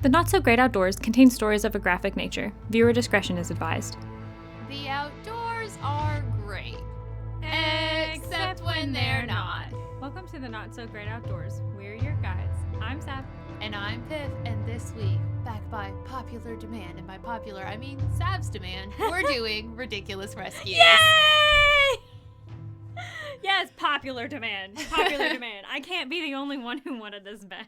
The Not So Great Outdoors contains stories of a graphic nature. Viewer discretion is advised. The outdoors are great. Except when they're not. Welcome to the Not So Great Outdoors. We're your guides. I'm Sab. And I'm Piff, and this week, backed by popular demand, and by popular, I mean Sab's demand, we're doing ridiculous rescues. Yay! Yes, popular demand. Popular demand. I can't be the only one who wanted this back.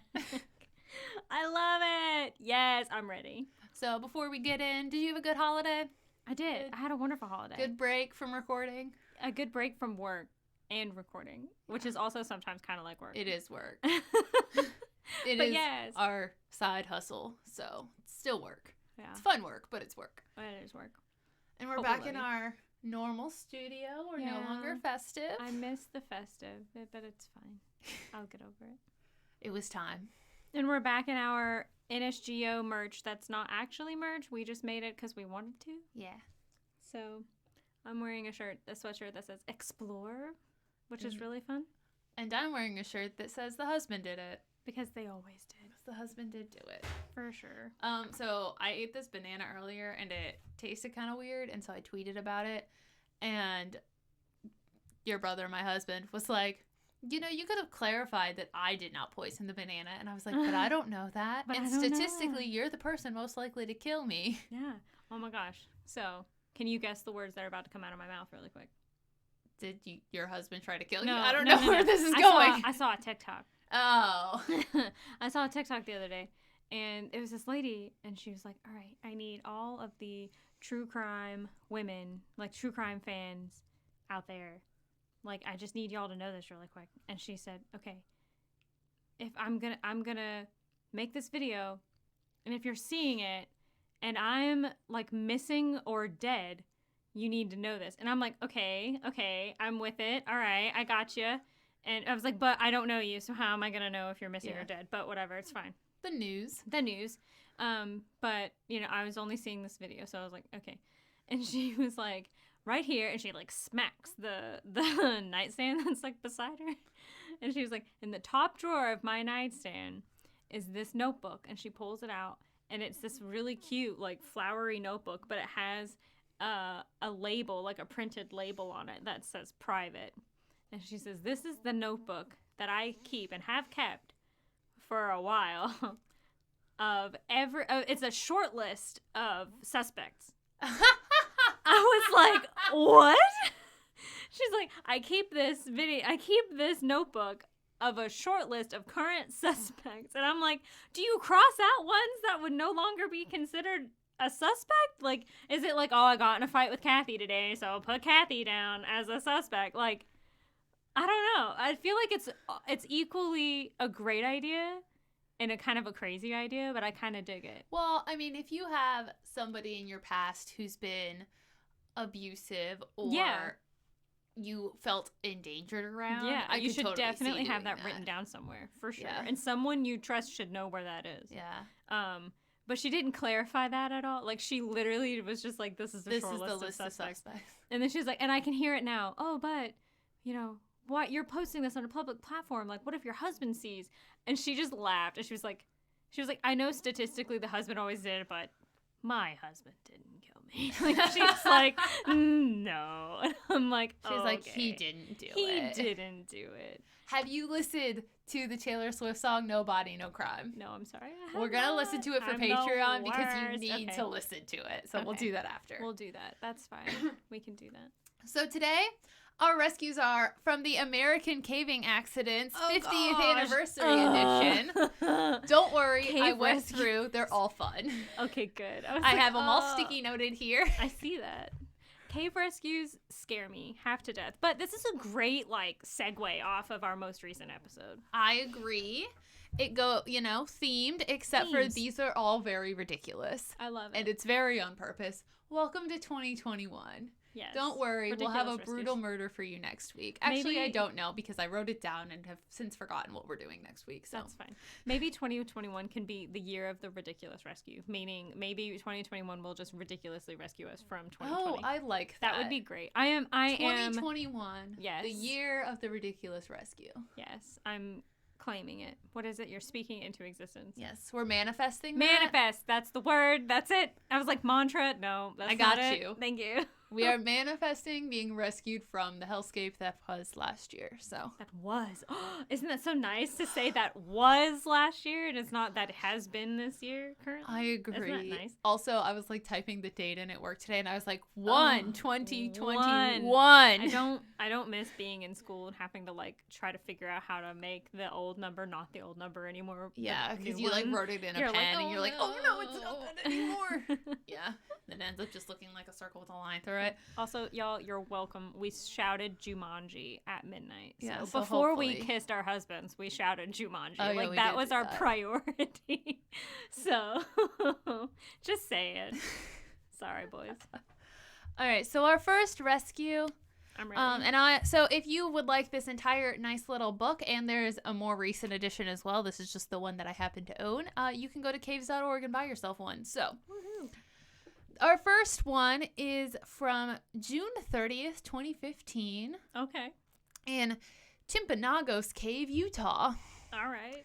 I love it. Yes, I'm ready. So before we get in, did you have a good holiday? I did. I had a wonderful holiday. Good break from recording? A good break from work and recording, which is also sometimes kind of like work. It is work. It But is yes. our side hustle, so it's still work. Yeah. It's fun work, but it's work. It is work. And we're But we back love in you. our normal studio. We're no Yeah. longer festive. I miss the festive, but it's fine. I'll get over it. It was time. And we're back in our NSGO merch that's not actually merch. We just made it because we wanted to. Yeah. So I'm wearing a sweatshirt that says Explore, which is really fun. And I'm wearing a shirt that says the husband did it. Because they always did. The husband did do it. For sure. So I ate this banana earlier and it tasted kind of weird, and so I tweeted about it. And your brother, my husband, was like, you know, you could have clarified that I did not poison the banana. And I was like, but I don't know that. But and I don't know statistically, that. you're the person most likely to kill me. Yeah. Oh my gosh. So can you guess the words that are about to come out of my mouth really quick? Did your husband try to kill No, you? I don't no, know no, where no. this is going. I saw a TikTok. Oh. I saw a TikTok the other day, and it was this lady, and she was like, all right, I need all of the true crime women, like true crime fans out there. Like, I just need y'all to know this really quick. And she said, okay, if I'm gonna make this video, and if you're seeing it, and I'm, like, missing or dead, you need to know this. And I'm like, okay, I'm with it. All right, I got you. And I was like, but I don't know you, so how am I going to know if you're missing or dead? But whatever, it's fine. The news. But, you know, I was only seeing this video, so I was like, okay. And she was like, right here, and she, like, smacks the nightstand that's, like, beside her. And she was like, in the top drawer of my nightstand is this notebook. And she pulls it out, and it's this really cute, like, flowery notebook, but it has a label, like a printed label on it that says private. And she says, this is the notebook that I keep and have kept for a while it's a short list of suspects. I was like, what? She's like, I keep this notebook of a short list of current suspects. And I'm like, do you cross out ones that would no longer be considered a suspect? Like, is it like, oh, I got in a fight with Kathy today, so I'll put Kathy down as a suspect? Like, I don't know. I feel like it's equally a great idea and a kind of a crazy idea, but I kind of dig it. Well, I mean, if you have somebody in your past who's been abusive or you felt endangered around, you should totally definitely have that written down somewhere, for sure. Yeah. And someone you trust should know where that is. Yeah. But she didn't clarify that at all. Like, she literally was just like, this is the short list of suspects. And then she was like, and I can hear it now. Oh, but, you know, what, you're posting this on a public platform, like, what if your husband sees? And she just laughed, and she was like, I know statistically the husband always did it, but my husband didn't kill me. Like, she's like, no. And I'm like, she's like, okay. he didn't do it. He didn't do it. Have you listened to the Taylor Swift song No Body, No Crime? No, I'm sorry. We're going to listen to it for I'm Patreon the because you worst. need to listen to it. So we'll do that after. We'll do that. That's fine. We can do that. So today, our rescues are from the American Caving Accidents 50th Anniversary Edition. Don't worry, I went through. They're all fun. Okay, good. I have them all sticky noted here. I see that. Cave rescues scare me half to death. But this is a great, like, segue off of our most recent episode. I agree. It themed, except for these are all very ridiculous. I love it. And it's very on purpose. Welcome to 2021. Yes. Don't worry, Ridiculous we'll have a rescues. brutal murder for you next week. Actually, Maybe... I don't know because I wrote it down and have since forgotten what we're doing next week. So that's fine. Maybe 2021 can be the year of the ridiculous rescue, meaning maybe 2021 will just ridiculously rescue us from 2020. Oh, I like that. That would be great. I am 2021. Yes. The year of the ridiculous rescue. Yes. I'm claiming it. What is it? You're speaking it into existence. Yes, we're manifesting that. Manifest. That's the word. That's it. I was like, mantra. No, that's I got not it. you. Thank you. We are manifesting being rescued from the hellscape that was last year. So That was. Isn't that so nice to say that was last year and it's not that it has been this year currently? I agree. Isn't that nice? Also, I was like typing the date in at work today, and I was like, 2021. I don't miss being in school and having to like try to figure out how to make the old number not the old number anymore. Yeah, the because new you like one. wrote it in a You're pen, like, and "Oh, you're like, oh no, it's not that anymore. no." Yeah, and it ends up just looking like a circle with a line through it. Also, y'all, you're welcome. We shouted Jumanji at midnight. So Yeah, so before we hopefully. kissed our husbands, we shouted Jumanji. Oh, yeah, like we that did was do our that. priority. So just say it. Sorry, boys. All right, so our first rescue. I'm ready. So if you would like this entire nice little book, and there's a more recent edition as well, this is just the one that I happen to own, you can go to caves.org and buy yourself one. So Woohoo. our first one is from June 30th, 2015 Okay. in Timpanogos Cave, Utah. All right.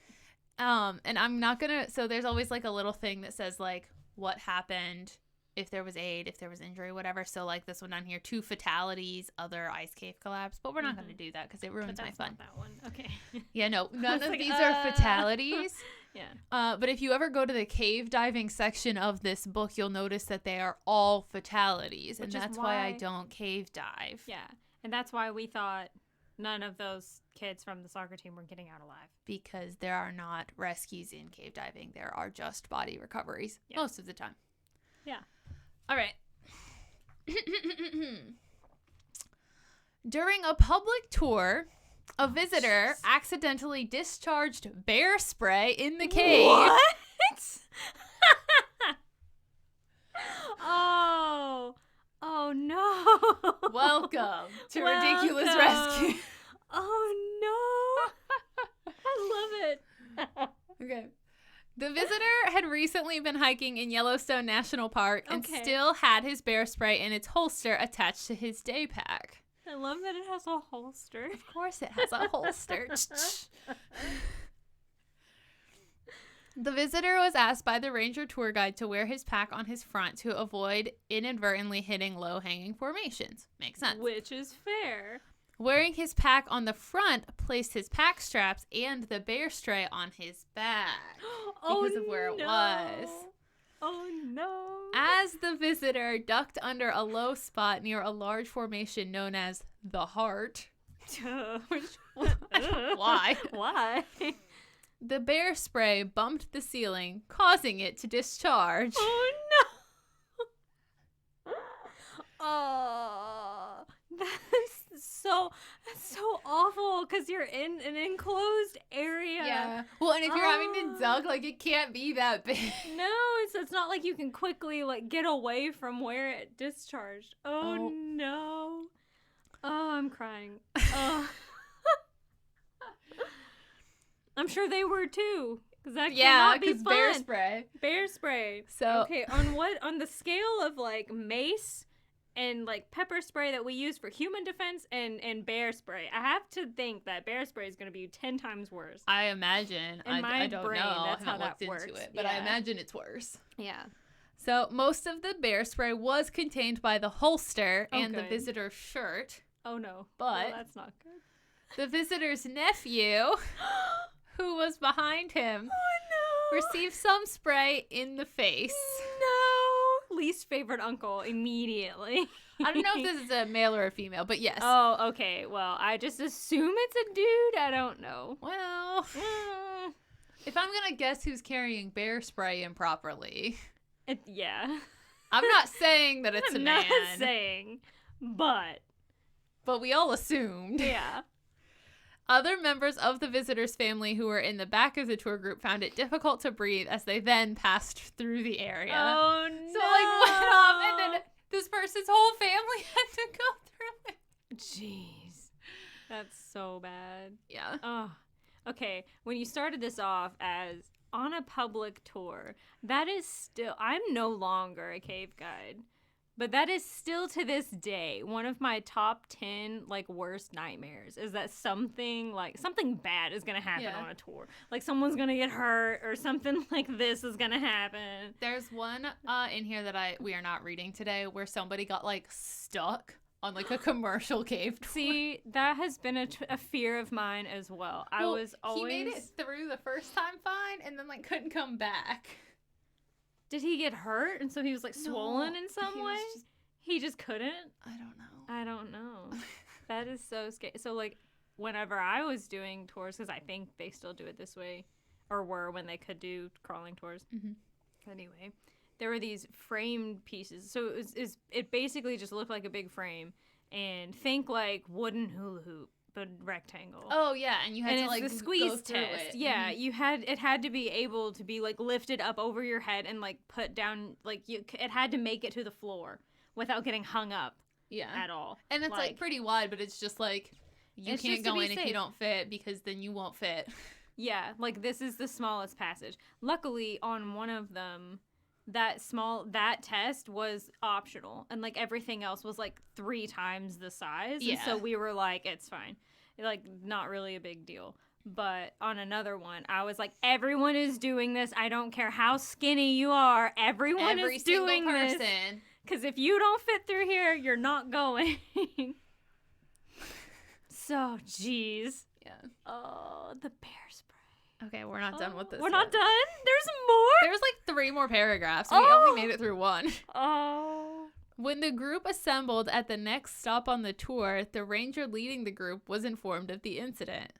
And I'm not gonna, so there's always like a little thing that says like what happened, if there was aid, if there was injury, whatever. So like this one down here, 2 fatalities, other ice cave collapse, but we're not going to do that because it ruins my fun. Not that one. Okay. Yeah, no, none of like, these are fatalities. Yeah. But if you ever go to the cave diving section of this book, you'll notice that they are all fatalities, and Which is that's why I why- don't cave dive. Yeah. And that's why we thought none of those kids from the soccer team were getting out alive. Because there are not rescues in cave diving. There are just body recoveries most of the time. Yeah. All right. During a public tour, a visitor accidentally discharged bear spray in the cave. What? Oh no. Welcome to Ridiculous Rescue. Oh no. I love it. Okay. The visitor had recently been hiking in Yellowstone National Park and Okay. still had his bear spray in its holster attached to his day pack. I love that it has a holster. Of course it has a holster. The visitor was asked by the ranger tour guide to wear his pack on his front to avoid inadvertently hitting low-hanging formations. Makes sense. Which is fair. Wearing his pack on the front placed his pack straps and the bear spray on his back because of where it was. Oh no. As the visitor ducked under a low spot near a large formation known as the Heart, which why? Why? The bear spray bumped the ceiling, causing it to discharge. Oh no. Oh, that's so awful because you're in an enclosed area. Yeah. Well, and if you're having to duck, like it can't be that big. No, it's not like you can quickly like get away from where it discharged. Oh. No. Oh, I'm crying. Oh. I'm sure they were too. Cause that cannot be fun. bear spray. Bear spray. So Okay, on the scale of like mace and like pepper spray that we use for human defense and bear spray, I have to think that bear spray is going to be 10 times worse. I imagine. In my I don't brain, know. that's I how haven't that looked works. into it, but I Yeah. imagine it's worse. Yeah. So most of the bear spray was contained by the holster Oh, and the good. visitor's shirt. Oh no. But well, that's not good. the visitor's nephew, who was behind him, Oh no. received some spray in the face. No. Least favorite uncle immediately. I don't know if this is a male or a female, but yes. Oh, okay. Well, I just assume it's a dude. I don't know. Well, if I'm going to guess who's carrying bear spray improperly, Yeah. I'm not saying that it's a I'm man. not saying, but But we all assumed. yeah. Other members of the visitor's family who were in the back of the tour group found it difficult to breathe as they then passed through the area. Oh So no. like went off, and then this person's whole family had to go through it. Jeez. That's so bad. Yeah. Oh. Okay, when you started this off as on a public tour, that is still, I'm no longer a cave guide, But that is still to this day one of my top 10 like worst nightmares is that something bad is going to happen on a tour. Like someone's going to get hurt or something like this is going to happen. There's one in here that we are not reading today where somebody got like stuck on like a commercial cave tour. See, that has been a fear of mine as well. He made it through the first time fine and then like couldn't come back. Did he get hurt and so he was like swollen in some way? He just couldn't? I don't know. That is so scary. So like whenever I was doing tours, because I think they still do it this way, or were when they could do crawling tours. Mm-hmm. Anyway, there were these framed pieces. So it basically just looked like a big frame, and think like wooden hula hoop, but rectangle. Oh yeah, and you had to like the squeeze go test. It. Yeah, it had to be able to be like lifted up over your head and like put down it had to make it to the floor without getting hung up. Yeah. At all. And it's like pretty wide, but it's just like you can't go in if you don't fit because then you won't fit. Yeah, like this is the smallest passage. Luckily on one of them that test was optional and like everything else was like 3 times the size. Yeah. And so we were like, it's fine. Like not really a big deal. But on another one, I was like, everyone is doing this. I don't care how skinny you are. Everyone is doing this. Because if you don't fit through here, you're not going. So, jeez. Yeah. Oh, the bear spray. Okay, we're not done with this. We're not done? There's more? There's like 3 more paragraphs. We only made it through 1. Oh. When the group assembled at the next stop on the tour, the ranger leading the group was informed of the incident.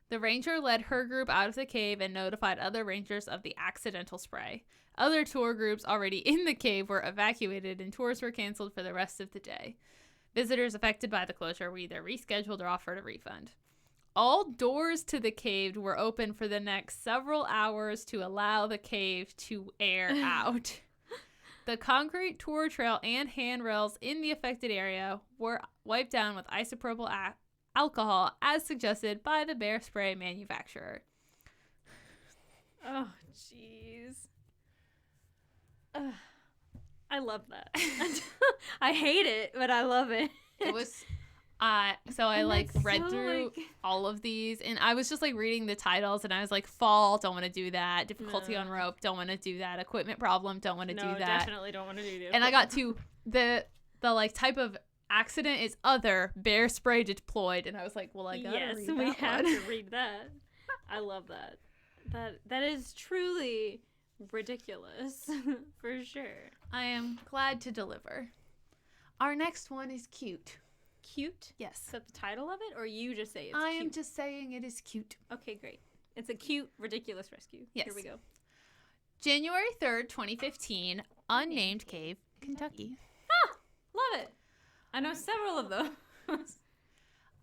The ranger led her group out of the cave and notified other rangers of the accidental spray. Other tour groups already in the cave were evacuated and tours were canceled for the rest of the day. Visitors affected by the closure were either rescheduled or offered a refund. All doors to the cave were open for the next several hours to allow the cave to air out. The concrete tour trail and handrails in the affected area were wiped down with isopropyl alcohol as suggested by the bear spray manufacturer. Oh, jeez. I love that. I hate it, but I love it. It was... so I read through all of these and I was just like reading the titles and I was like, fall, don't want to do that. Difficulty on rope, don't want to do that. Equipment problem, don't want to do that. Definitely don't want to do that. And I got to the like type of accident is other bear spray deployed and I was like, well, I gotta read that. Yes, we have to read that. I love that. That is truly ridiculous for sure. I am glad to deliver. Our next one is cute. Cute? Yes. Is that the title of it, or you just say it's cute? I am just saying it is cute. Okay, great. It's a cute, ridiculous rescue. Yes. Here we go. January 3rd, 2015, unnamed cave, Kentucky. Ah! Love it. I know several of those.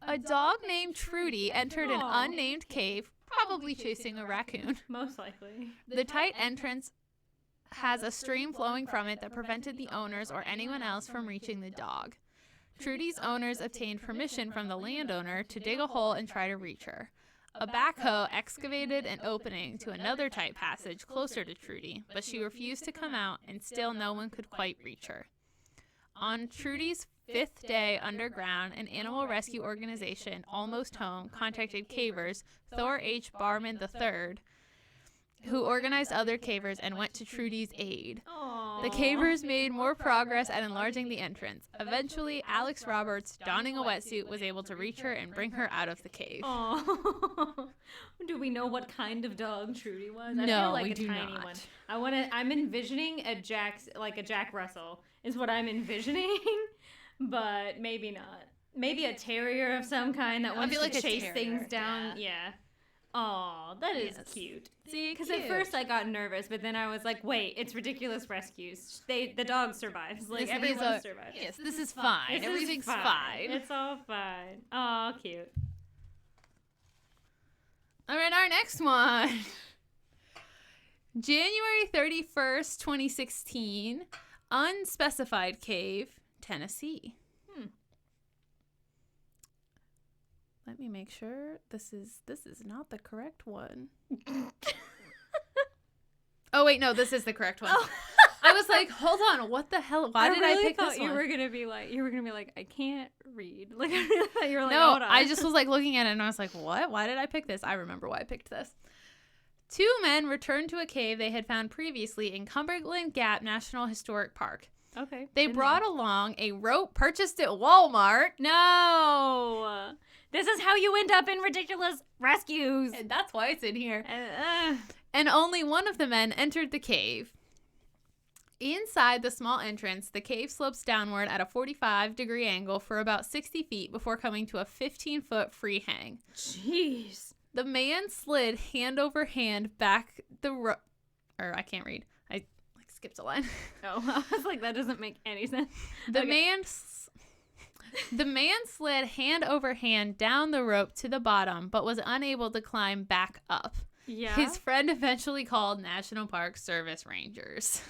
A dog named Trudy entered an unnamed cave, probably chasing a raccoon. Most likely. The tight entrance has a stream flowing from it that prevented the owners or anyone else from reaching the dog. Trudy's owners obtained permission from the landowner to dig a hole and try to reach her. A backhoe excavated an opening to another tight passage closer to Trudy, but she refused to come out and still no one could quite reach her. On Trudy's 5th day underground, an animal rescue organization, Almost Home, contacted cavers Thor H. Barman III, who organized other cavers and went to Trudy's aid. Aww. The cavers made more progress at enlarging the entrance. Eventually, Alex Roberts, donning a wetsuit, was able to reach her and bring her out of the cave. Aww. Do we know what kind of dog Trudy was? No, I feel like we a do tiny not. one. I'm envisioning a Jack Russell is what I'm envisioning, but maybe not. Maybe a terrier of some kind that wants to chase things down. Yeah. Oh, that is cute. See, because at first I got nervous, but then I was like, "Wait, it's ridiculous rescues. The dog survives. Like everyone survives. Yes, this is fine. Everything's fine. It's all fine. Oh, cute. All right, our next one. January 31st, 2016, unspecified cave, Tennessee. Let me make sure this is not the correct one. Oh wait, no, this is the correct one. I was like, hold on, what the hell? Why did I pick this one? You were gonna be like, I can't read. Like, I really thought you were like, no, hold on. I just was like looking at it and I was like, what? Why did I pick this? I remember why I picked this. 2 men returned to a cave they had found previously in Cumberland Gap National Historic Park. Okay. They brought along a rope purchased at Walmart. No. This is how you end up in ridiculous rescues. And that's why it's in here. And only one of the men entered the cave. Inside the small entrance, the cave slopes downward at a 45-degree angle for about 60 feet before coming to a 15-foot free hang. Jeez. The man slid hand over hand back the rope. Or I can't read. I skipped a line. Oh, I was like, that doesn't make any sense. The man slid hand over hand down the rope to the bottom, but was unable to climb back up. Yeah. His friend eventually called National Park Service Rangers.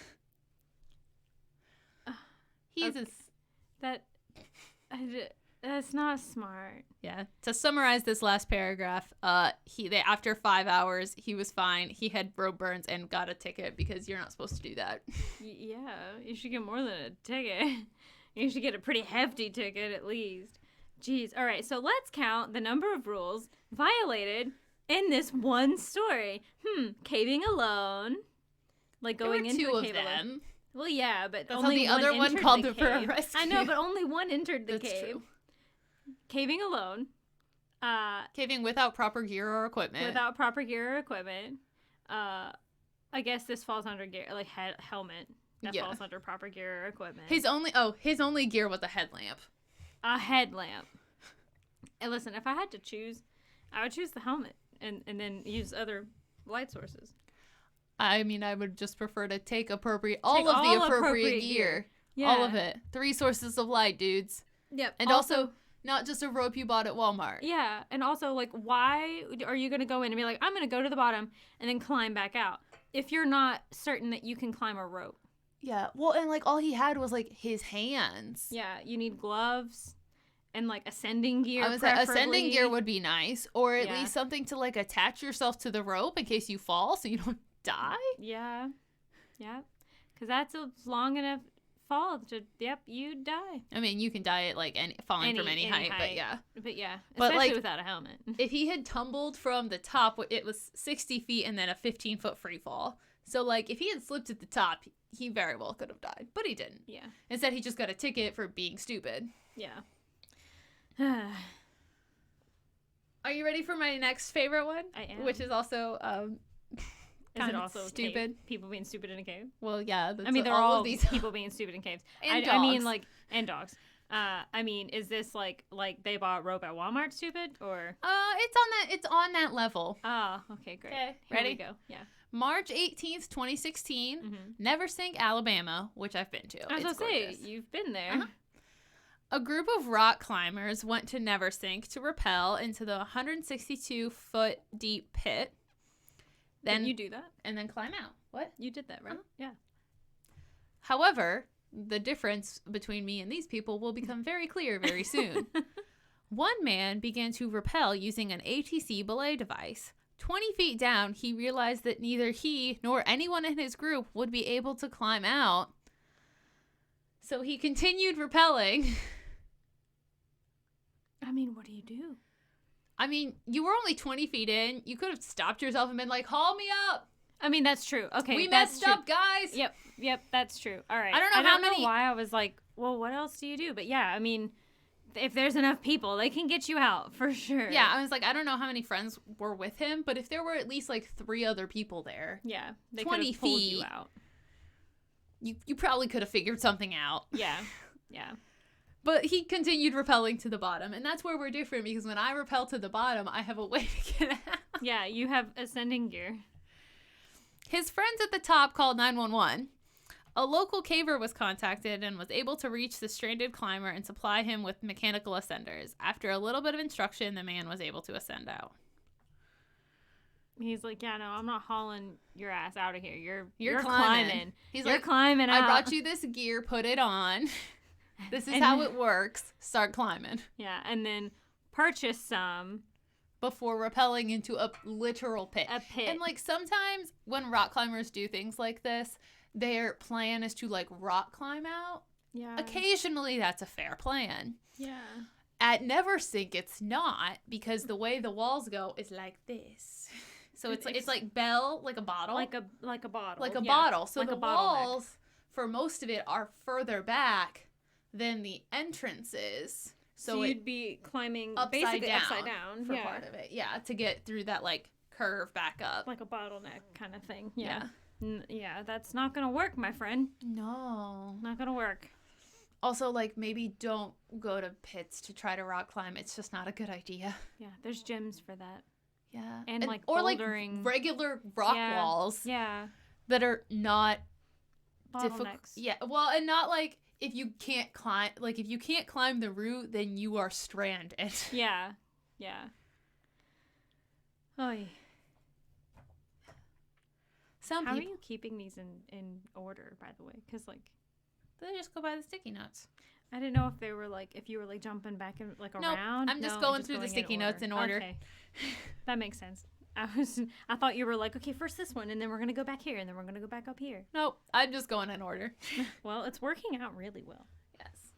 That's not smart. Yeah. To summarize this last paragraph, after 5 hours, he was fine. He had rope burns and got a ticket because you're not supposed to do that. Yeah, you should get more than a ticket. You should get a pretty hefty ticket at least. Jeez. All right, so let's count the number of rules violated in this one story. Caving alone. Like going into a cave alone. Well, yeah, but that's only how the other one called it for a rescue. I know, but only one entered the cave. True. Caving alone. Caving without proper gear or equipment. Without proper gear or equipment. I guess this falls under gear, like helmet. That falls under proper gear or equipment. His only gear was a headlamp. A headlamp. And listen, if I had to choose, I would choose the helmet and then use other light sources. I mean, I would just prefer to take all of the appropriate gear. Yeah. All of it. 3 sources of light, dudes. Yep. And also not just a rope you bought at Walmart. Yeah. And also, like, why are you going to go in and be like, I'm going to go to the bottom and then climb back out if you're not certain that you can climb a rope? Yeah. Well, and, like, all he had was, like, his hands. Yeah. You need gloves and, like, ascending gear. I was like, ascending gear would be nice. Or at least something to, like, attach yourself to the rope in case you fall so you don't die. Yeah. Yeah. Because that's a long enough fall to, you die. I mean, you can die at, like, falling from any height, but yeah. But yeah. But, especially like, without a helmet. If he had tumbled from the top, it was 60 feet and then a 15-foot free fall. So, like, if he had slipped at the top, he very well could have died. But he didn't. Yeah. Instead, he just got a ticket for being stupid. Yeah. Are you ready for my next favorite one? I am. Which is also is it also stupid? Cave? People being stupid in a cave? Well, yeah. I mean, they're all of these people being stupid in caves. And I mean, like, and dogs. I mean, is this like they bought rope at Walmart stupid or? It's on that level. Oh, okay, great. Okay, ready? Here we go. Yeah. March 18th, 2016, Neversink, Alabama, which I've been to. I was going to say, you've been there. Uh-huh. A group of rock climbers went to Neversink to rappel into the 162-foot deep pit. Then you do that? And then climb out. What? You did that, right? Yeah. However, the difference between me and these people will become very clear very soon. One man began to rappel using an ATC belay device. 20 feet down, he realized that neither he nor anyone in his group would be able to climb out. So he continued rappelling. I mean, what do you do? I mean, you were only 20 feet in. You could have stopped yourself and been like, haul me up. I mean, that's true. Okay, we messed up, guys. Yep, that's true. All right. I don't know why I was like, well, what else do you do? But yeah, I mean, if there's enough people, they can get you out for sure. Yeah, I was like, I don't know how many friends were with him, but if there were at least like 3 other people there, they 20 could have pulled feet, you out. You probably could have figured something out. Yeah. But he continued rappelling to the bottom, and that's where we're different, because when I rappel to the bottom, I have a way to get out. Yeah, you have ascending gear. His friends at the top called 911. A local caver was contacted and was able to reach the stranded climber and supply him with mechanical ascenders. After a little bit of instruction, the man was able to ascend out. He's like, yeah, no, I'm not hauling your ass out of here. You're climbing. He's like, climbing out. I brought you this gear, put it on. This is how it works. Start climbing. Yeah, and then purchase some. Before rappelling into a literal pit. A pit. And, like, sometimes when rock climbers do things like this, their plan is to like rock climb out, Yeah. occasionally that's a fair plan. Yeah. At Neversink, it's not, because the way the walls go is like this. So it's like bell, like a bottle. Like a bottle. Like a yeah. bottle. So like the a bottleneck. walls, for most of it, are further back than the entrances. So you'd be climbing upside down for yeah. part of it. Yeah, to get through that like curve back up. Like a bottleneck kind of thing. Yeah. Yeah. Yeah, that's not going to work, my friend. No. Not going to work. Also, like, maybe don't go to pits to try to rock climb. It's just not a good idea. Yeah, there's gyms for that. Yeah. And like or bouldering. like regular rock walls. Yeah. That are not difficult. Bottlenecks. Yeah. Well, and not like if you can't climb the route, then you are stranded. Yeah. Yeah. Oy. How are you keeping these in order, by the way? Because like, they just go by the sticky notes. I didn't know if they were like, if you were like jumping back and like around. I'm just going through the sticky notes in order. Okay. That makes sense. I thought you were like, okay, first this one, and then we're gonna go back here, and then we're gonna go back up here. Nope, I'm just going in order. Well, it's working out really well. Yes.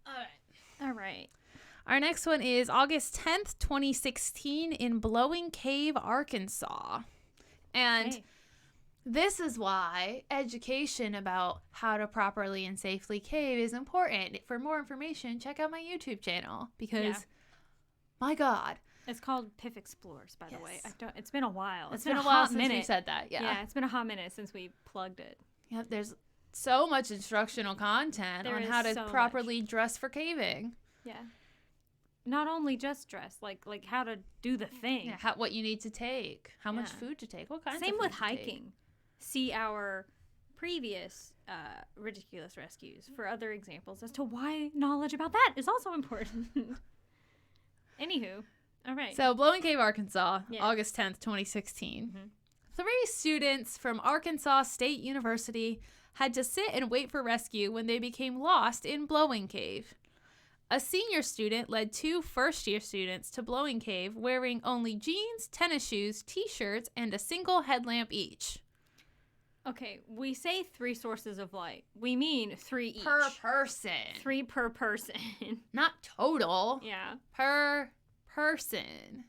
All right. All right. Our next one is August 10th, 2016 in Blowing Cave, Arkansas. And this is why education about how to properly and safely cave is important. For more information, check out my YouTube channel because, my God. It's called Piff Explores, by the way. Yes. It's been a while. It's been a while since minute. we said that. Yeah, it's been a hot minute since we plugged it. Yep, there's so much instructional content on how to properly dress for caving. Yeah. Not only just dress, like how to do the thing. Yeah, what you need to take, how much food to take, what kinds of food Same with to hiking. take. See our previous ridiculous rescues for other examples as to why knowledge about that is also important. Anywho, all right. So, Blowing Cave, Arkansas, August 10th, 2016. Mm-hmm. 3 students from Arkansas State University had to sit and wait for rescue when they became lost in Blowing Cave. A senior student led 2 first-year students to Blowing Cave wearing only jeans, tennis shoes, t-shirts, and a single headlamp each. Okay, we say 3 sources of light. We mean 3 each. Per person. 3 per person. Not total. Yeah. Per person.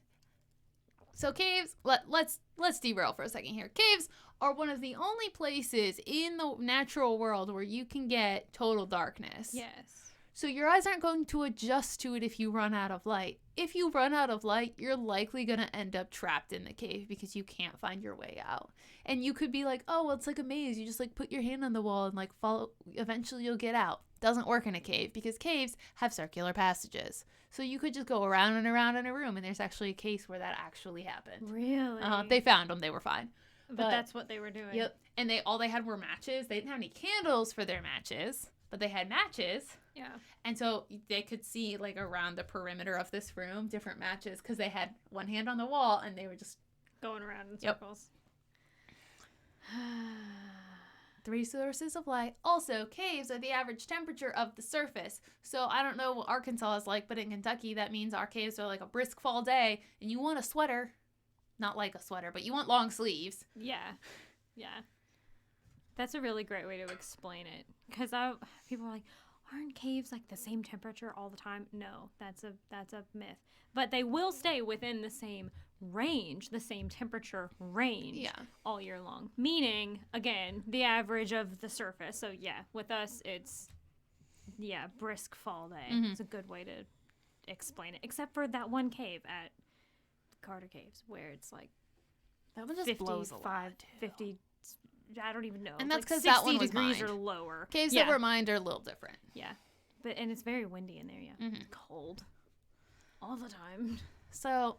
So caves, let's derail for a second here. Caves are one of the only places in the natural world where you can get total darkness. Yes. So your eyes aren't going to adjust to it if you run out of light. If you run out of light, you're likely going to end up trapped in the cave because you can't find your way out. And you could be like, oh, well, it's like a maze. You just like put your hand on the wall and like follow. Eventually you'll get out. Doesn't work in a cave because caves have circular passages. So you could just go around and around in a room, and there's actually a case where that actually happened. Really? They found them. They were fine. But that's what they were doing. Yep. And all they had were matches. They didn't have any candles for their matches, but they had matches. Yeah. And so they could see, like, around the perimeter of this room, different matches, because they had one hand on the wall, and they were just going around in circles. 3 sources of light. Also, caves are the average temperature of the surface. So I don't know what Arkansas is like, but in Kentucky, that means our caves are like a brisk fall day, and you want a sweater. Not like a sweater, but you want long sleeves. Yeah. Yeah. That's a really great way to explain it. Because people are like, aren't caves like the same temperature all the time? No, that's a myth. But they will stay within the same range, the same temperature range all year long. Meaning, again, the average of the surface. So yeah, with us, it's, brisk fall day. Mm-hmm. It's a good way to explain it. Except for that one cave at Carter Caves where it's like that one just blows a lot, 50, I don't even know. And that's because like that one was degrees mined. Or lower. Caves that were mined are a little different. Yeah. And it's very windy in there, Cold. All the time. So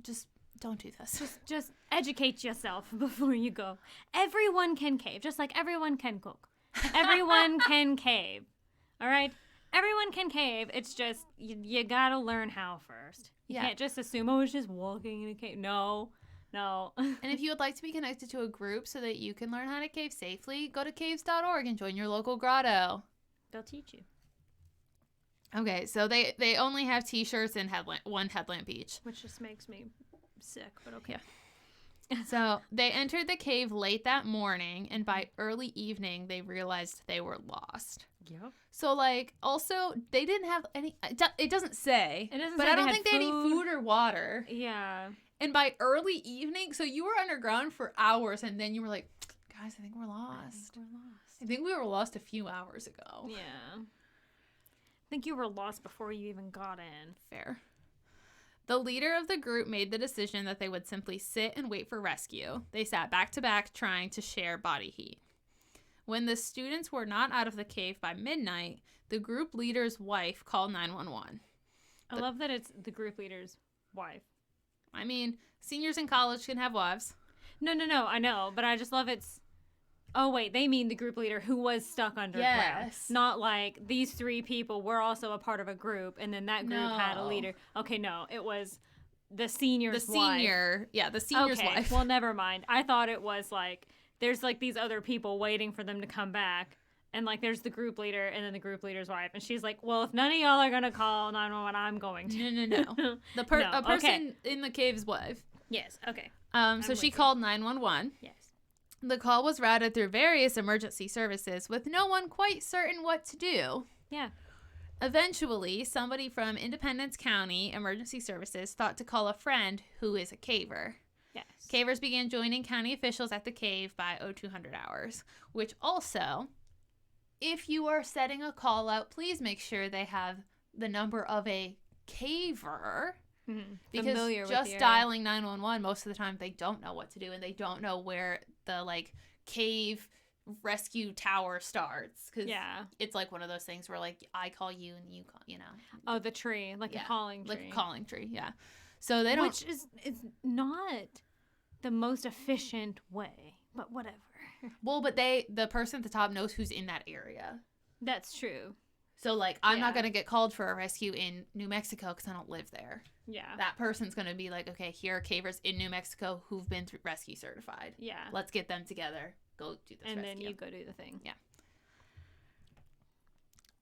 just don't do this. Just educate yourself before you go. Everyone can cave, just like everyone can cook. Everyone can cave. All right? Everyone can cave. It's just you got to learn how first. You can't just assume, it's just walking in a cave. No. And if you would like to be connected to a group so that you can learn how to cave safely, go to caves.org and join your local grotto. They'll teach you. Okay, so they only have t-shirts and one headlamp each. Which just makes me sick, but okay. So they entered the cave late that morning, and by early evening, they realized they were lost. Yep. So, like, also, they didn't have any, it doesn't say, but I don't think they had any food or water. Yeah. And by early evening, so you were underground for hours, and then you were like, guys, I think we're lost. I think we were lost a few hours ago. Yeah. I think you were lost before you even got in. Fair. The leader of the group made the decision that they would simply sit and wait for rescue. They sat back to back, trying to share body heat. When the students were not out of the cave by midnight, the group leader's wife called 911. I love that it's the group leader's wife. I mean, seniors in college can have wives. No, I know, but I just love it's... Oh, wait, they mean the group leader who was stuck underground. Yes. Not like these 3 people were also a part of a group, and then that group had a leader. Okay, no, it was the senior's wife. The senior's wife. Well, never mind. I thought it was like, there's like these other people waiting for them to come back, and like there's the group leader and then the group leader's wife, and she's like, well, if none of y'all are going to call 911, I'm going to. No. A person in the cave's wife. Yes, okay. So she called 911. Yes. The call was routed through various emergency services with no one quite certain what to do. Yeah. Eventually, somebody from Independence County Emergency Services thought to call a friend who is a caver. Yes. Cavers began joining county officials at the cave by 0200 hours, which also, if you are setting a call out, please make sure they have the number of a caver. Mm-hmm. Because just dialing 911, most of the time they don't know what to do, and they don't know where the like cave rescue tower starts. Cause it's like one of those things where like I call you and you call, Oh, the tree, like a calling tree. Like a calling tree, yeah. So they don't. Which is it's not the most efficient way, but whatever. Well, but the person at the top knows who's in that area. That's true. So, like, I'm not going to get called for a rescue in New Mexico because I don't live there. Yeah. That person's going to be like, okay, here are cavers in New Mexico who've been rescue certified. Yeah. Let's get them together. Go do this rescue. And then you go do the thing. Yeah.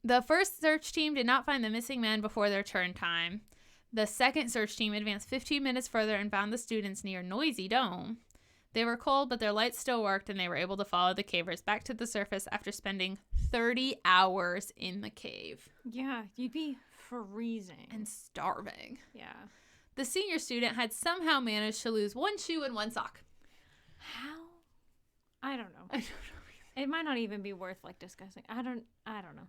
The first search team did not find the missing men before their turn time. The second search team advanced 15 minutes further and found the students near Noisy Dome. They were cold, but their lights still worked, and they were able to follow the cavers back to the surface after spending 30 hours in the cave. Yeah, you'd be freezing. And starving. Yeah. The senior student had somehow managed to lose one shoe and one sock. How? I don't know. It might not even be worth, like, discussing. I don't know.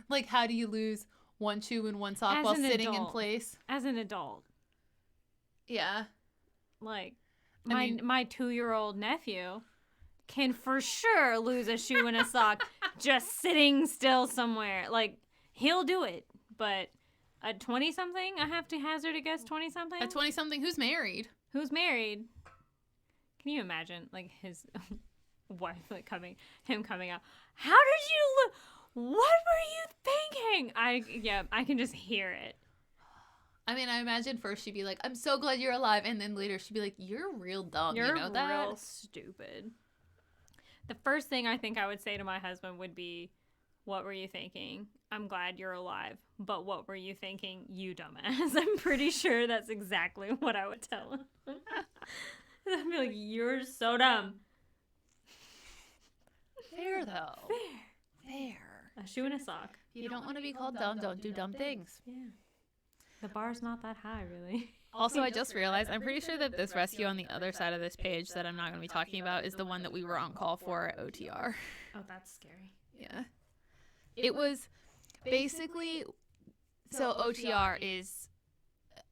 Like, how do you lose one shoe and one sock while sitting in place? As an adult. Yeah. Like... My 2-year-old nephew can for sure lose a shoe and a sock just sitting still somewhere. Like, he'll do it. But a 20-something, I have to hazard a guess 20-something? A 20-something who's married. Who's married? Can you imagine, like, his wife, like, coming out? How did you what were you thinking? I can just hear it. I mean, I imagine first she'd be like, I'm so glad you're alive. And then later she'd be like, you're real dumb. You're you know that? Real stupid. The first thing I think I would say to my husband would be, what were you thinking? I'm glad you're alive. But what were you thinking, you dumbass? I'm pretty sure that's exactly what I would tell him. I'd be like, you're so dumb. Fair, though. Fair. A shoe and a sock. If you don't want to be called dumb, don't do dumb things. Yeah. The bar's not that high, really. Also, I just realized, I'm pretty sure that this rescue on the other side of this page that I'm not going to be talking about is the one that we were on call for at OTR. Oh, that's scary. Yeah. It was basically, so OTR is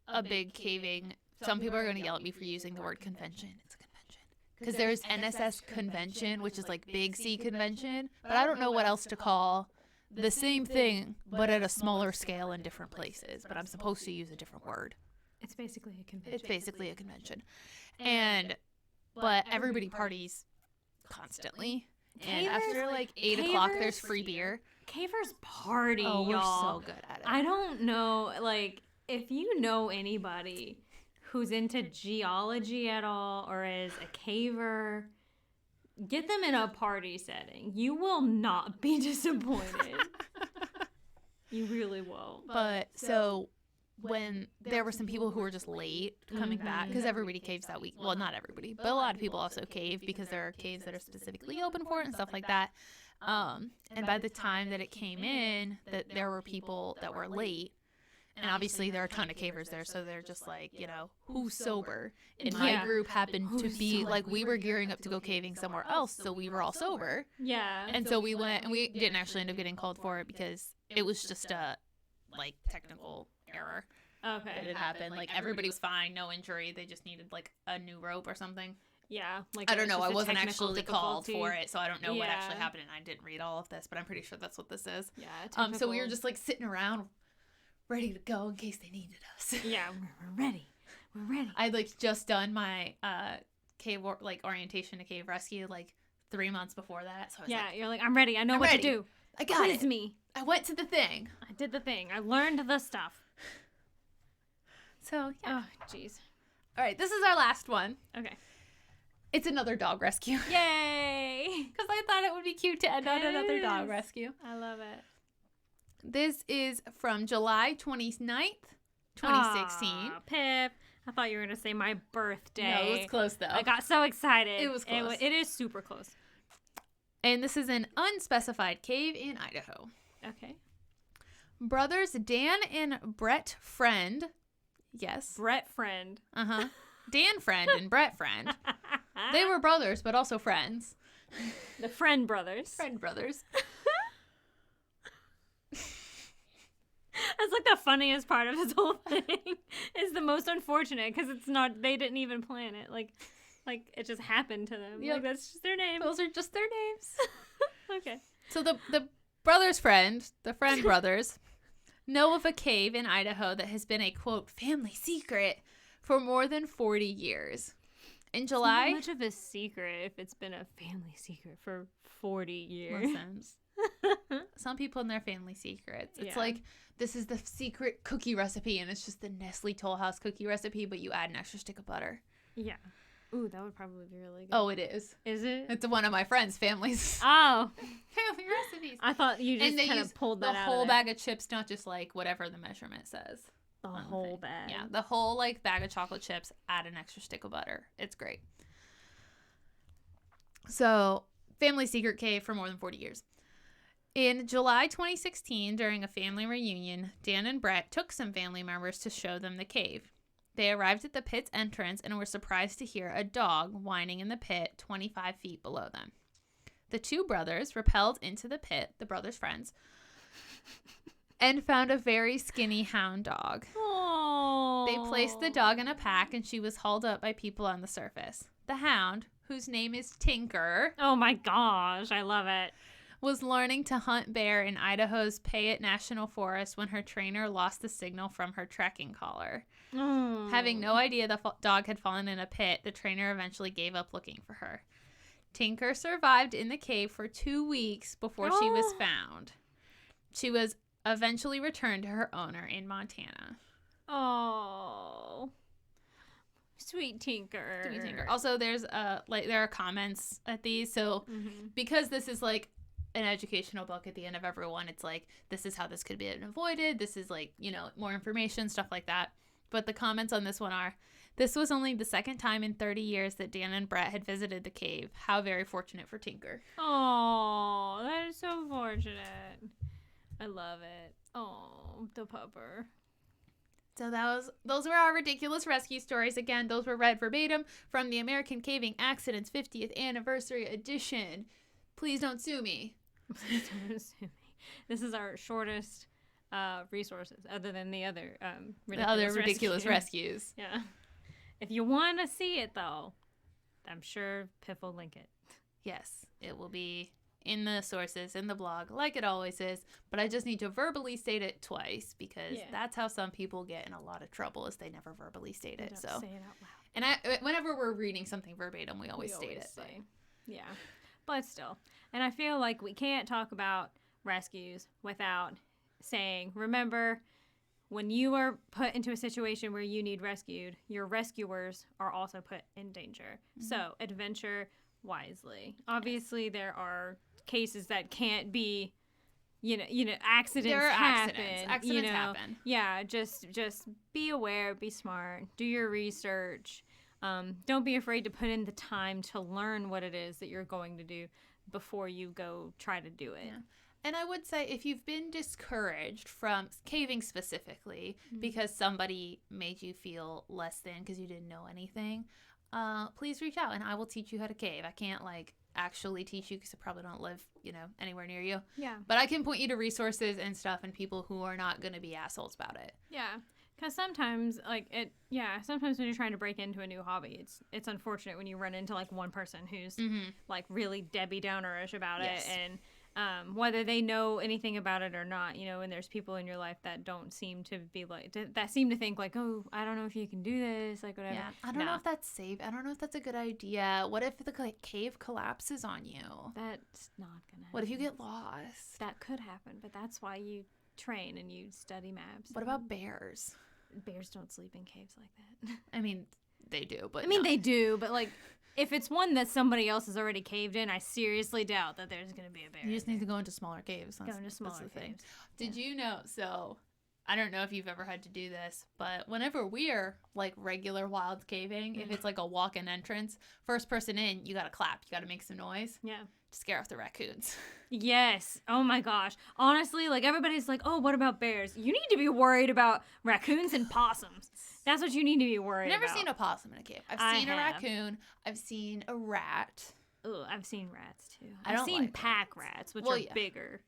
a big caving. Some people are going to yell at me for using the word convention. It's a convention. Because there's NSS convention, which is like Big C convention, but I don't know what else to call the same thing, but at a smaller scale in different places. But I'm supposed to use a different word. It's basically a convention. It's basically a convention. But everybody parties constantly. And after like 8 o'clock, there's free beer. Cavers party, y'all. We're so good at it. I don't know, like, if you know anybody who's into geology at all or is a caver, get them in a party setting. You will not be disappointed. You really won't. But so when there were some people who were just late coming back, because everybody caves that week. Well, not everybody, but a lot of people also cave because there are caves that are specifically open for it and stuff like that. And by the time that it came in, that there were people that were late. And obviously there are a ton of cavers there, so they're just like, you know, who's sober? And my group happened to be, like, we were gearing up to go caving somewhere else, so we were all sober. Yeah. And so we went, and we didn't actually end up getting called for it because it was just a, like, technical error. Okay. That it happened. Like, everybody was fine, no injury. They just needed, like, a new rope or something. Yeah. Like, I don't know. I wasn't actually called for it, so I don't know what actually happened, and I didn't read all of this, but I'm pretty sure that's what this is. Yeah. So we were just, like, sitting around ready to go in case they needed us. Yeah, we're ready. We're ready. I'd like just done my cave orientation to cave rescue like 3 months before that. So I was like, you're like, I'm ready. I know what to do. I got it. Quiz me. I went to the thing. I did the thing. I learned the stuff. So yeah. Oh, jeez. All right, this is our last one. Okay. It's another dog rescue. Yay! Because I thought it would be cute to end on another dog rescue. I love it. This is from July 29th, 2016. Aw, Pip. I thought you were going to say my birthday. No, it was close, though. I got so excited. It was close. It is super close. And this is an unspecified cave in Idaho. Okay. Brothers Dan and Brett Friend. Yes. Brett Friend. Uh-huh. Dan Friend and Brett Friend. They were brothers, but also friends. The Friend brothers. Friend brothers. That's like the funniest part of this whole thing. It's the most unfortunate because it's not. They didn't even plan it. Like it just happened to them. Yep. Like that's just their name. Those are just their names. Okay. So the brothers' friend, the Friend brothers, know of a cave in Idaho that has been a quote family secret for more than 40 years. In July, it's not much of a secret if it's been a family secret for 40 years. Listen, some people in their family secrets. It's like, this is the secret cookie recipe, and it's just the Nestle Toll House cookie recipe, but you add an extra stick of butter. Yeah. Ooh, that would probably be really good. Oh, it is. Is it? It's one of my friends' families. Oh. Family recipes. I thought you just kind of pulled that out. The whole bag of chips, not just like whatever the measurement says. The whole bag. Yeah, the whole like bag of chocolate chips, add an extra stick of butter. It's great. So, family secret cave for more than 40 years. In July 2016, during a family reunion, Dan and Brett took some family members to show them the cave. They arrived at the pit's entrance and were surprised to hear a dog whining in the pit 25 feet below them. The two brothers rappelled into the pit, the brothers' friends, and found a very skinny hound dog. Aww. They placed the dog in a pack and she was hauled up by people on the surface. The hound, whose name is Tinker, oh my gosh, I love it, was learning to hunt bear in Idaho's Payette National Forest when her trainer lost the signal from her trekking collar. Having no idea the dog had fallen in a pit, the trainer eventually gave up looking for her. Tinker survived in the cave for 2 weeks before she was found. She was eventually returned to her owner in Montana. Oh, sweet Tinker. Sweet Tinker. Also, there's there are comments at these, so because this is like an educational book at the end of every one, it's like, this is how this could be avoided. This is like, you know, more information, stuff like that. But the comments on this one are, this was only the second time in 30 years that Dan and Brett had visited the cave. How very fortunate for Tinker. Oh, that is so fortunate. I love it. Oh, the pupper. So those were our ridiculous rescue stories. Again, those were read verbatim from the American Caving Accidents 50th Anniversary Edition. Please don't sue me. Please don't sue me. This is our shortest resources, other than the other ridiculous rescues. Yeah. If you want to see it, though, I'm sure Piff will link it. Yes, it will be in the sources, in the blog, like it always is. But I just need to verbally state it twice, because that's how some people get in a lot of trouble, is they never verbally state it. So say it out loud. And whenever we're reading something verbatim, we always state it. Yeah, but still. And I feel like we can't talk about rescues without saying, remember, when you are put into a situation where you need rescued, your rescuers are also put in danger. So adventure wisely. Obviously, there are cases that can't be accidents There are happen. Accidents happen. Yeah, just be aware, be smart, do your research. Don't be afraid to put in the time to learn what it is that you're going to do before you go try to do it. Yeah. And I would say if you've been discouraged from caving specifically because somebody made you feel less than because you didn't know anything, please reach out and I will teach you how to cave. I can't actually teach you because I probably don't live, anywhere near you. Yeah. But I can point you to resources and stuff and people who are not going to be assholes about it. Yeah. Because sometimes, sometimes when you're trying to break into a new hobby, it's unfortunate when you run into, one person who's, really Debbie Downer-ish about it. And whether they know anything about it or not, and there's people in your life that don't seem to be, that seem to think, oh, I don't know if you can do this, whatever. Yeah, I don't know if that's safe. I don't know if that's a good idea. What if the cave collapses on you? That's not going to happen. What if you get lost? That could happen, but that's why you train and you study maps. What about bears? Bears don't sleep in caves like that. I mean, they do, but they do, but if it's one that somebody else has already caved in, I seriously doubt that there's going to be a bear. You just need to go into smaller caves. Go into smaller caves. Did you know? So, I don't know if you've ever had to do this, but whenever we're regular wild caving, if it's a walk-in entrance, first person in, you got to clap. You got to make some noise. Yeah. To scare off the raccoons. Yes. Oh my gosh. Honestly, everybody's oh, what about bears? You need to be worried about raccoons and possums. That's what you need to be worried about. I've never seen a possum in a cave. I've seen a raccoon. I've seen a rat. Oh, I've seen rats too. I've seen pack rats, which are bigger.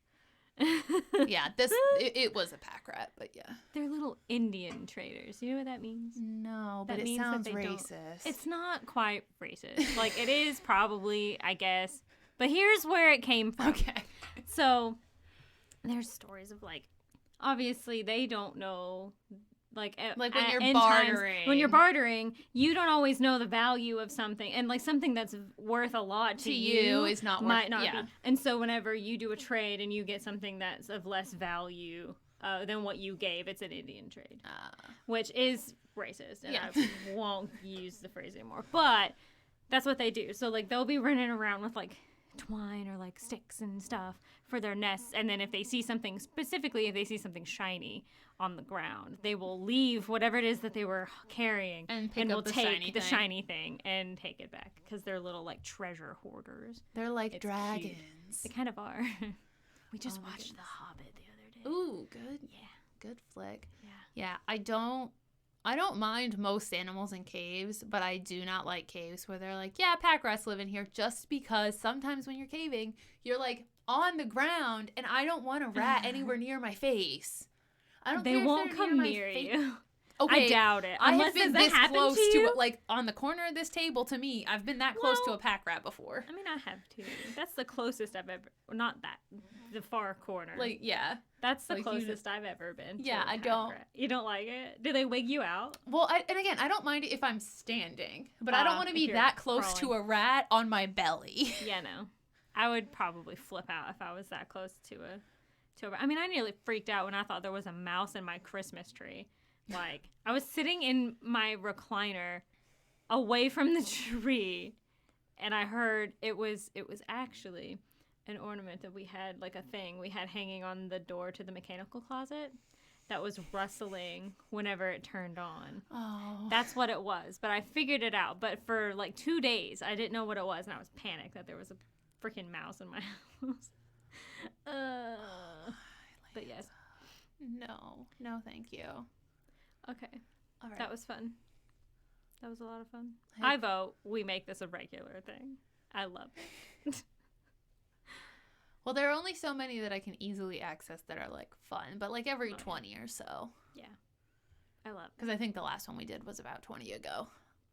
Yeah, it was a pack rat, but yeah. They're little Indian traders. You know what that means? No, but it sounds racist. It's not quite racist. It is probably, I guess. But here's where it came from. Okay. So there's stories of obviously they don't know when you're bartering. When you're bartering, you don't always know the value of something, and something that's worth a lot to you is not worth, might not be. And so whenever you do a trade and you get something that's of less value than what you gave, it's an Indian trade, which is racist, and I won't use the phrase anymore. But that's what they do. So they'll be running around with twine or sticks and stuff for their nests, and then if they see something shiny on the ground, they will leave whatever it is that they were carrying and will take the shiny thing and take it back because they're little treasure hoarders. They're dragons. Cute. They kind of are. We just watched The Hobbit the other day. Ooh, good. Yeah, good flick. Yeah. I don't mind most animals in caves, but I do not like caves where they're pack rats live in here, just because sometimes when you're caving, you're on the ground and I don't want a rat anywhere near my face. I don't They care won't if come near you. Okay, I doubt it. I Unless have been this close to on the corner of this table to me. I've been that close to a pack rat before. I mean, I have too. That's the closest I've ever. Not that. The far corner. Yeah. That's the closest I've ever been. Yeah, I don't. Rat. You don't like it? Do they wig you out? Well, and again, I don't mind it if I'm standing, but I don't want to be that close to a rat on my belly. Yeah, no. I would probably flip out if I was that close to a. I mean, I nearly freaked out when I thought there was a mouse in my Christmas tree. I was sitting in my recliner away from the tree, and I heard it was actually an ornament that we had, a thing we had hanging on the door to the mechanical closet that was rustling whenever it turned on. Oh. That's what it was, but I figured it out. But for 2 days, I didn't know what it was, and I was panicked that there was a freaking mouse in my house. But yes. No, thank you. Okay. All right. That was fun. That was a lot of fun. I vote we make this a regular thing. I love it. Well, there are only so many that I can easily access that are fun, but every 20 or so. Yeah. I love it. Because I think the last one we did was about 20 ago.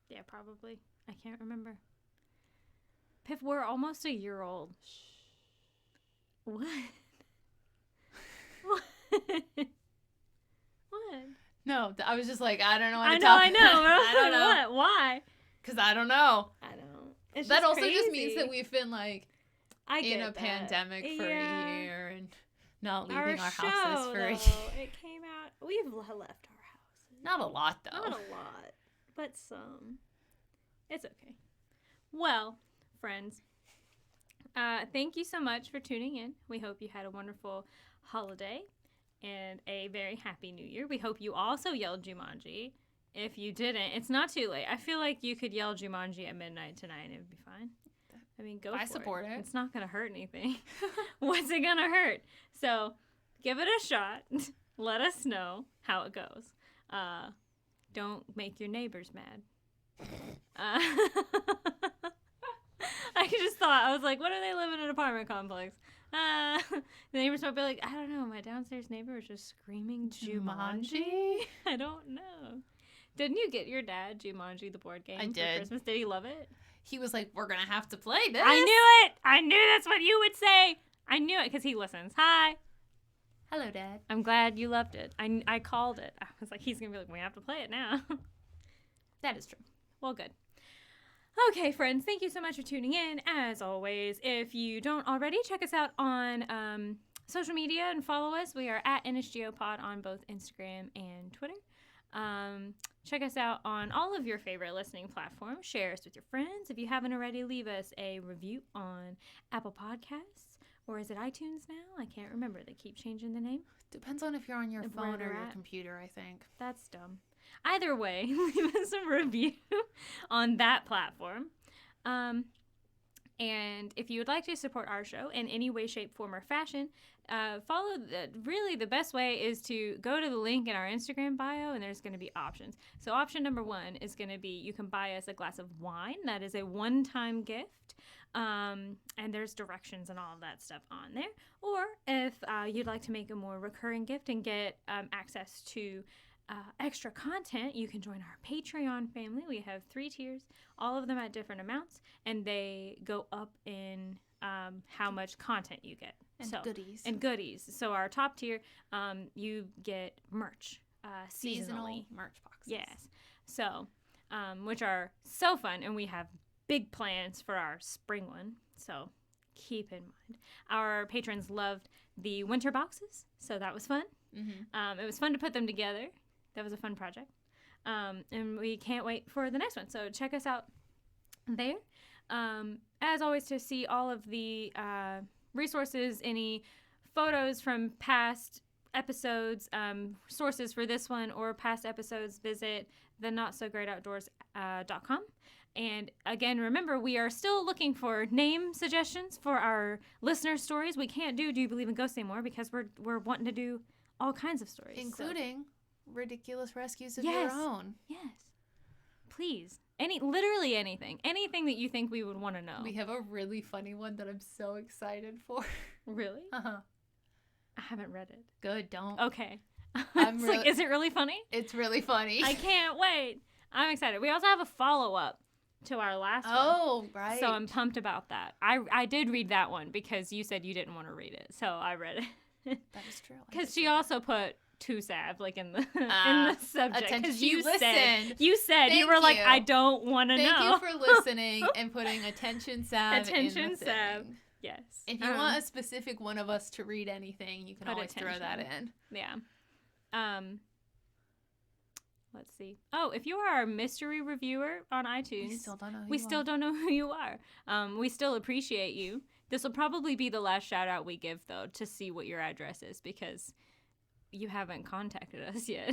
Yeah, probably. I can't remember. Piff, we're almost a year old. What? What? What? No, I was just I don't know. I know. I don't know. What? Why? Because I don't know. I don't. It's that just also crazy. just means that we've been in a that. pandemic for a year and not leaving our show, houses for a year. It came out. We've left our houses. Not a lot though. Not a lot, but some. It's okay. Well, friends, thank you so much for tuning in. We hope you had a wonderful holiday and a very happy new year. We hope you also yelled Jumanji. If you didn't, it's not too late. I feel like you could yell Jumanji at midnight tonight and it would be fine. I mean, go for it. I support it. It's not going to hurt anything. What's it going to hurt? So give it a shot. Let us know how it goes. Don't make your neighbors mad. I just thought, I was like, what do they live in an apartment complex? The neighbors might be like, I don't know, my downstairs neighbor was just screaming Jumanji? I don't know. Didn't you get your dad Jumanji, the board game, I for did. Christmas? Did he love it? He was like, we're going to have to play this. I knew it! I knew that's what you would say! I knew it because he listens. Hi! Hello, Dad. I'm glad you loved it. I called it. I was like, he's going to be like, we have to play it now. That is true. Well, good. Okay, friends, thank you so much for tuning in. As always, if you don't already, check us out on social media and follow us. We are at NSGOPod on both Instagram and Twitter. Check us out on all of your favorite listening platforms. Share us with your friends. If you haven't already, leave us a review on Apple Podcasts. Or is it iTunes now? I can't remember. They keep changing the name. Depends on if you're on your If phone where or they're your at. computer, I think. That's dumb. Either way, leave us a review on that platform. And if you would like to support our show in any way, shape, form, or fashion, really the best way is to go to the link in our Instagram bio, and there's going to be options. So option number 1 is going to be you can buy us a glass of wine. That is a one-time gift. And there's directions and all of that stuff on there. Or if you'd like to make a more recurring gift and get access to extra content, you can join our Patreon family. We have 3 tiers, all of them at different amounts, and they go up in how much content you get. And goodies. So our top tier, you get merch Seasonal seasonally. merch boxes. Yes. So, which are so fun, and we have big plans for our spring one. So keep in mind. Our patrons loved the winter boxes, so that was fun. Mm-hmm. It was fun to put them together. That was a fun project. And we can't wait for the next one. So check us out there. As always, to see all of the resources, any photos from past episodes, sources for this one or past episodes, visit the notsogreatoutdoors.com. And again, remember, we are still looking for name suggestions for our listener stories. We can't do you believe in ghosts anymore because we're wanting to do all kinds of stories. Including ridiculous rescues of Yes. your own. Yes. Please. Literally anything. Anything that you think we would want to know. We have a really funny one that I'm so excited for. Really? Uh-huh. I haven't read it. Good, don't. Okay. I'm It's really- like, is it really funny? It's really funny. I can't wait. I'm excited. We also have a follow-up to our last one. Oh, right. So I'm pumped about that. I did read that one because you said you didn't want to read it. So I read it. That is true. Because she also put too sad, like in the in the subject. attention. Because She you said listened. you Thank were like, you. I don't want to know. Thank you for listening and putting attention salve Attention in the salve. thing. Yes. If you want a specific one of us to read anything, you can Put always throw that in. Yeah. Let's see. Oh, if you are our mystery reviewer on iTunes, We still don't know who we you still are. don't know who you are. We still appreciate you. This will probably be the last shout out we give, though, to see what your address is because you haven't contacted us yet.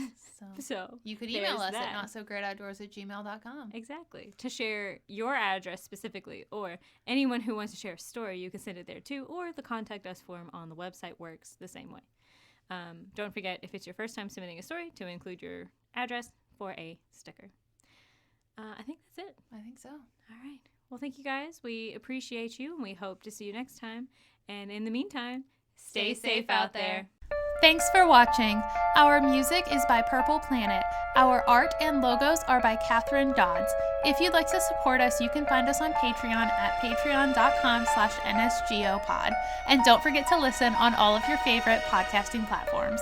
So you could email there's us that. at notsogreatoutdoors@gmail.com. Exactly. To share your address specifically, or anyone who wants to share a story, you can send it there too, or the contact us form on the website works the same way. Don't forget, if it's your first time submitting a story, to include your address for a sticker. I think that's it. I think so. All right. Well, thank you guys. We appreciate you, and we hope to see you next time. And in the meantime, stay safe out there. Thanks for watching. Our music is by Purple Planet. Our art and logos are by Catherine Dodds. If you'd like to support us, you can find us on Patreon at patreon.com/nsgopod. And don't forget to listen on all of your favorite podcasting platforms.